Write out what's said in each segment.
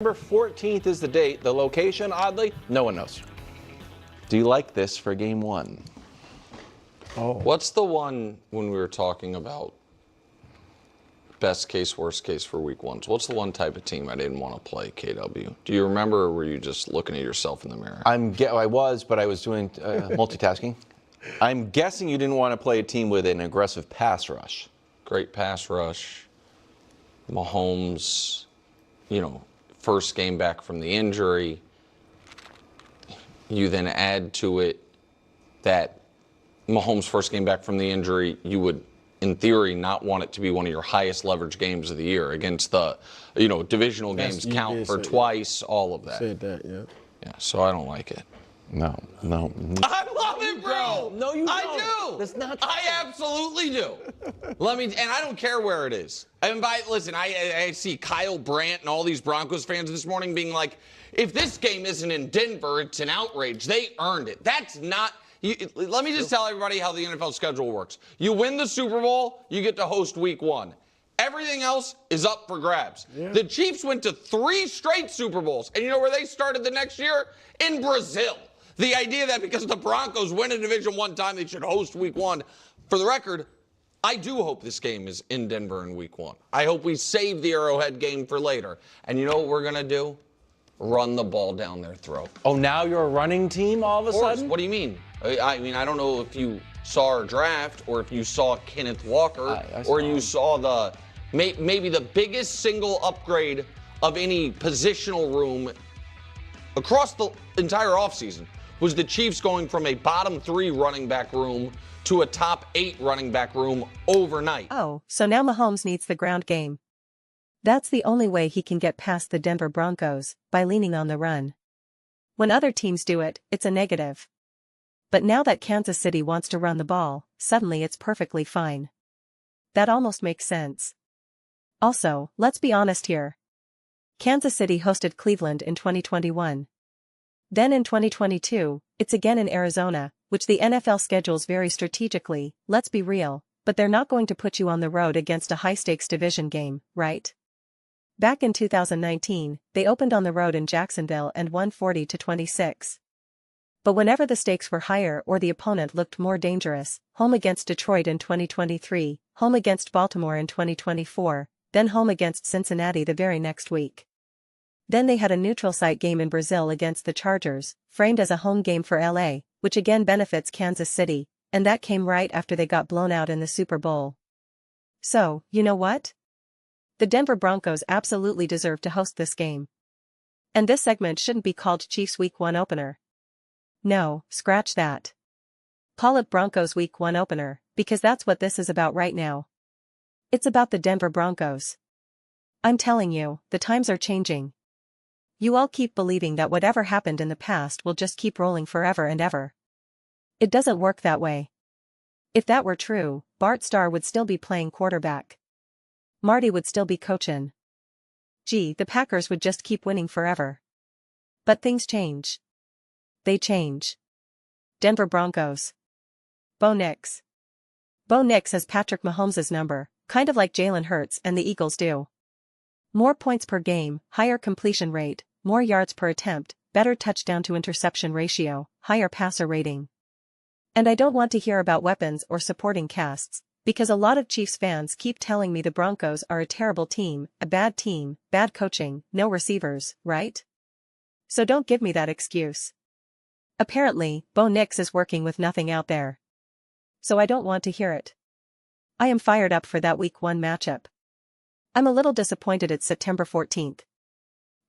September 14th is the date. The location, oddly, no one knows. Do you like this for game one? Oh. What's the one when we were talking about best case, worst case for week one? So what's the one type of team I didn't want to play, KW? Do you remember, or were you just looking at yourself in the mirror? I was, but I was doing multitasking. I'm guessing you didn't want to play a team with an aggressive pass rush. Great pass rush. Mahomes, first game back from the injury. You then add to it that Mahomes' first game back from the injury, you would, in theory, not want it to be one of your highest leverage games of the year against the, divisional games count for twice, all of that. Said that, yeah. Yeah, so I don't like it. No. I love it, bro. No, you don't. I do. That's not I absolutely do. And I don't care where it is. Listen, I see Kyle Brandt and all these Broncos fans this morning being like, if this game isn't in Denver, it's an outrage. They earned it. That's not. Let me just tell everybody how the NFL schedule works. You win the Super Bowl, you get to host week one. Everything else is up for grabs. Yeah. The Chiefs went to 3 straight Super Bowls. And you know where they started the next year? In Brazil. The idea that because the Broncos win a division one time, they should host week one. For the record, I do hope this game is in Denver in week one. I hope we save the Arrowhead game for later. And you know what we're going to do? Run the ball down their throat. Oh, now you're a running team all of a sudden? What do you mean? I don't know if you saw our draft or if you saw Kenneth Walker or you saw maybe the biggest single upgrade of any positional room across the entire offseason was the Chiefs going from a bottom 3 running back room to a top 8 running back room overnight. Oh, so now Mahomes needs the ground game. That's the only way he can get past the Denver Broncos, by leaning on the run. When other teams do it, it's a negative. But now that Kansas City wants to run the ball, suddenly it's perfectly fine. That almost makes sense. Also, let's be honest here. Kansas City hosted Cleveland in 2021. Then in 2022, it's again in Arizona, which the NFL schedules very strategically, let's be real, but they're not going to put you on the road against a high-stakes division game, right? Back in 2019, they opened on the road in Jacksonville and won 40-26. But whenever the stakes were higher or the opponent looked more dangerous, home against Detroit in 2023, home against Baltimore in 2024, then home against Cincinnati the very next week. Then they had a neutral site game in Brazil against the Chargers, framed as a home game for LA, which again benefits Kansas City, and that came right after they got blown out in the Super Bowl. So, you know what? The Denver Broncos absolutely deserve to host this game. And this segment shouldn't be called Chiefs Week 1 Opener. No, scratch that. Call it Broncos Week 1 Opener, because that's what this is about right now. It's about the Denver Broncos. I'm telling you, the times are changing. You all keep believing that whatever happened in the past will just keep rolling forever and ever. It doesn't work that way. If that were true, Bart Starr would still be playing quarterback. Marty would still be coaching. Gee, the Packers would just keep winning forever. But things change. They change. Denver Broncos. Bo Nix. Bo Nix has Patrick Mahomes' number, kind of like Jalen Hurts and the Eagles do. More points per game, higher completion rate, more yards per attempt, better touchdown-to-interception ratio, higher passer rating. And I don't want to hear about weapons or supporting casts, because a lot of Chiefs fans keep telling me the Broncos are a terrible team, bad coaching, no receivers, right? So don't give me that excuse. Apparently, Bo Nix is working with nothing out there. So I don't want to hear it. I am fired up for that Week 1 matchup. I'm a little disappointed it's September 14th.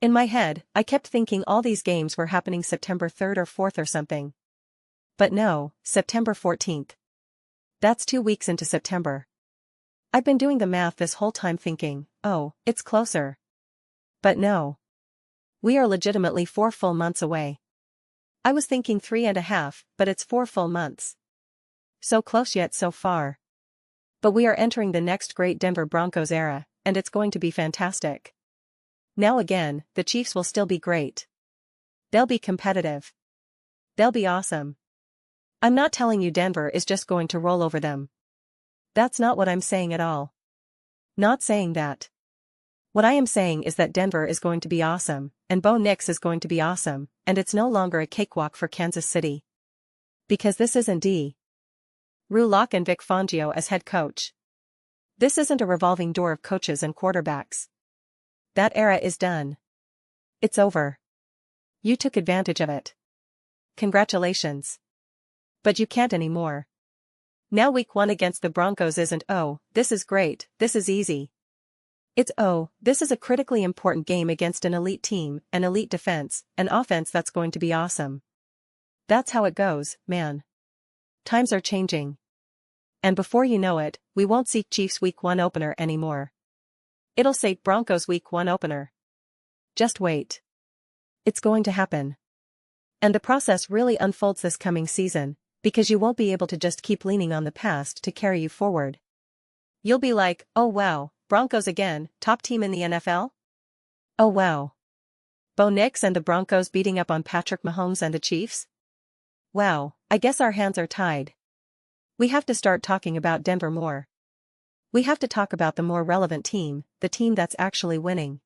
In my head, I kept thinking all these games were happening September 3rd or 4th or something. But no, September 14th. That's 2 weeks into September. I've been doing the math this whole time thinking, oh, it's closer. But no. We are legitimately 4 full months away. I was thinking 3.5, but it's 4 full months. So close yet so far. But we are entering the next great Denver Broncos era, and it's going to be fantastic. Now again, the Chiefs will still be great. They'll be competitive. They'll be awesome. I'm not telling you Denver is just going to roll over them. That's not what I'm saying at all. Not saying that. What I am saying is that Denver is going to be awesome, and Bo Nix is going to be awesome, and it's no longer a cakewalk for Kansas City. Because this isn't Drew Lock and Vic Fangio as head coach. This isn't a revolving door of coaches and quarterbacks. That era is done. It's over. You took advantage of it. Congratulations. But you can't anymore. Now week 1 against the Broncos isn't, oh, this is great, this is easy. It's, oh, this is a critically important game against an elite team, an elite defense, an offense that's going to be awesome. That's how it goes, man. Times are changing. And before you know it, we won't see Chiefs Week 1 opener anymore. It'll say Broncos Week 1 opener. Just wait. It's going to happen. And the process really unfolds this coming season, because you won't be able to just keep leaning on the past to carry you forward. You'll be like, oh wow, Broncos again, top team in the NFL? Oh wow. Bo Nix and the Broncos beating up on Patrick Mahomes and the Chiefs? Wow, I guess our hands are tied. We have to start talking about Denver more. We have to talk about the more relevant team, the team that's actually winning.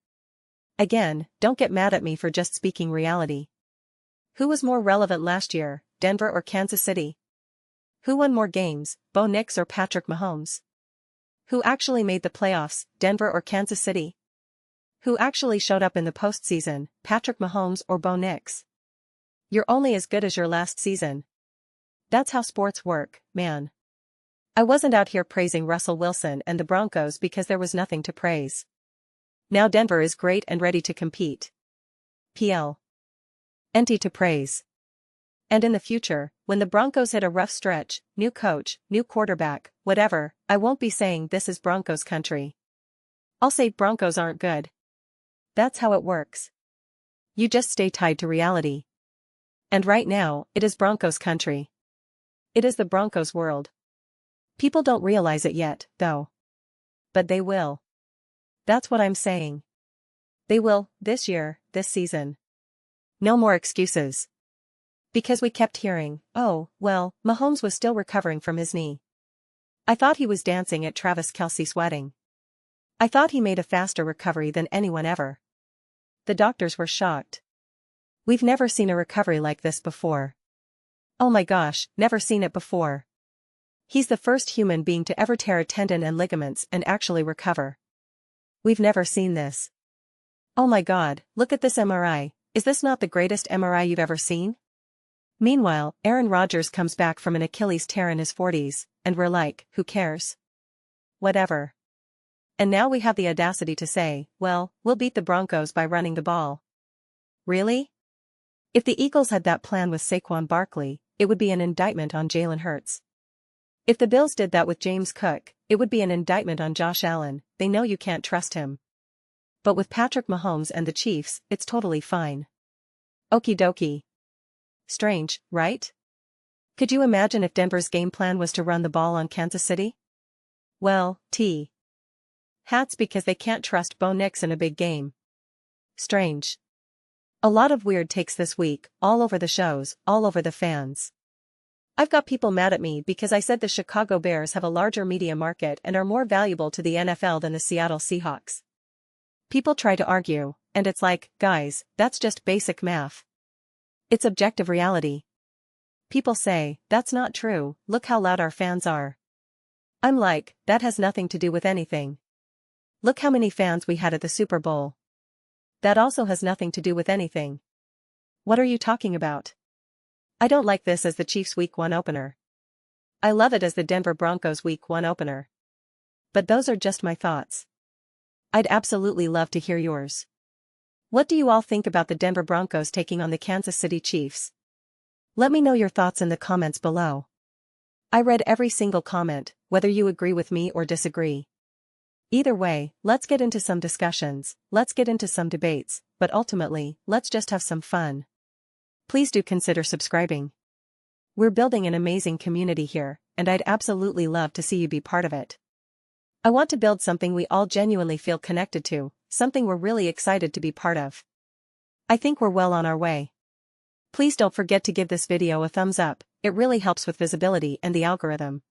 Again, don't get mad at me for just speaking reality. Who was more relevant last year, Denver or Kansas City? Who won more games, Bo Nix or Patrick Mahomes? Who actually made the playoffs, Denver or Kansas City? Who actually showed up in the postseason, Patrick Mahomes or Bo Nix? You're only as good as your last season. That's how sports work, man. I wasn't out here praising Russell Wilson and the Broncos because there was nothing to praise. Now Denver is great and ready to compete. PL. Empty to praise. And in the future, when the Broncos hit a rough stretch, new coach, new quarterback, whatever, I won't be saying this is Broncos country. I'll say Broncos aren't good. That's how it works. You just stay tied to reality. And right now, it is Broncos country. It is the Broncos world. People don't realize it yet, though. But they will. That's what I'm saying. They will, this year, this season. No more excuses. Because we kept hearing, oh, well, Mahomes was still recovering from his knee. I thought he was dancing at Travis Kelce's wedding. I thought he made a faster recovery than anyone ever. The doctors were shocked. We've never seen a recovery like this before. Oh my gosh, never seen it before. He's the first human being to ever tear a tendon and ligaments and actually recover. We've never seen this. Oh my God, look at this MRI, is this not the greatest MRI you've ever seen? Meanwhile, Aaron Rodgers comes back from an Achilles tear in his 40s, and we're like, who cares? Whatever. And now we have the audacity to say, well, we'll beat the Broncos by running the ball. Really? If the Eagles had that plan with Saquon Barkley, it would be an indictment on Jalen Hurts. If the Bills did that with James Cook, it would be an indictment on Josh Allen, they know you can't trust him. But with Patrick Mahomes and the Chiefs, it's totally fine. Okie dokie. Strange, right? Could you imagine if Denver's game plan was to run the ball on Kansas City? Well, hats because they can't trust Bo Nix in a big game. Strange. A lot of weird takes this week, all over the shows, all over the fans. I've got people mad at me because I said the Chicago Bears have a larger media market and are more valuable to the NFL than the Seattle Seahawks. People try to argue, and it's like, guys, that's just basic math. It's objective reality. People say, that's not true, look how loud our fans are. I'm like, that has nothing to do with anything. Look how many fans we had at the Super Bowl. That also has nothing to do with anything. What are you talking about? I don't like this as the Chiefs Week 1 opener. I love it as the Denver Broncos Week 1 opener. But those are just my thoughts. I'd absolutely love to hear yours. What do you all think about the Denver Broncos taking on the Kansas City Chiefs? Let me know your thoughts in the comments below. I read every single comment, whether you agree with me or disagree. Either way, let's get into some discussions, let's get into some debates, but ultimately, let's just have some fun. Please do consider subscribing. We're building an amazing community here, and I'd absolutely love to see you be part of it. I want to build something we all genuinely feel connected to, something we're really excited to be part of. I think we're well on our way. Please don't forget to give this video a thumbs up, it really helps with visibility and the algorithm.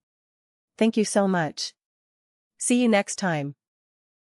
Thank you so much. See you next time.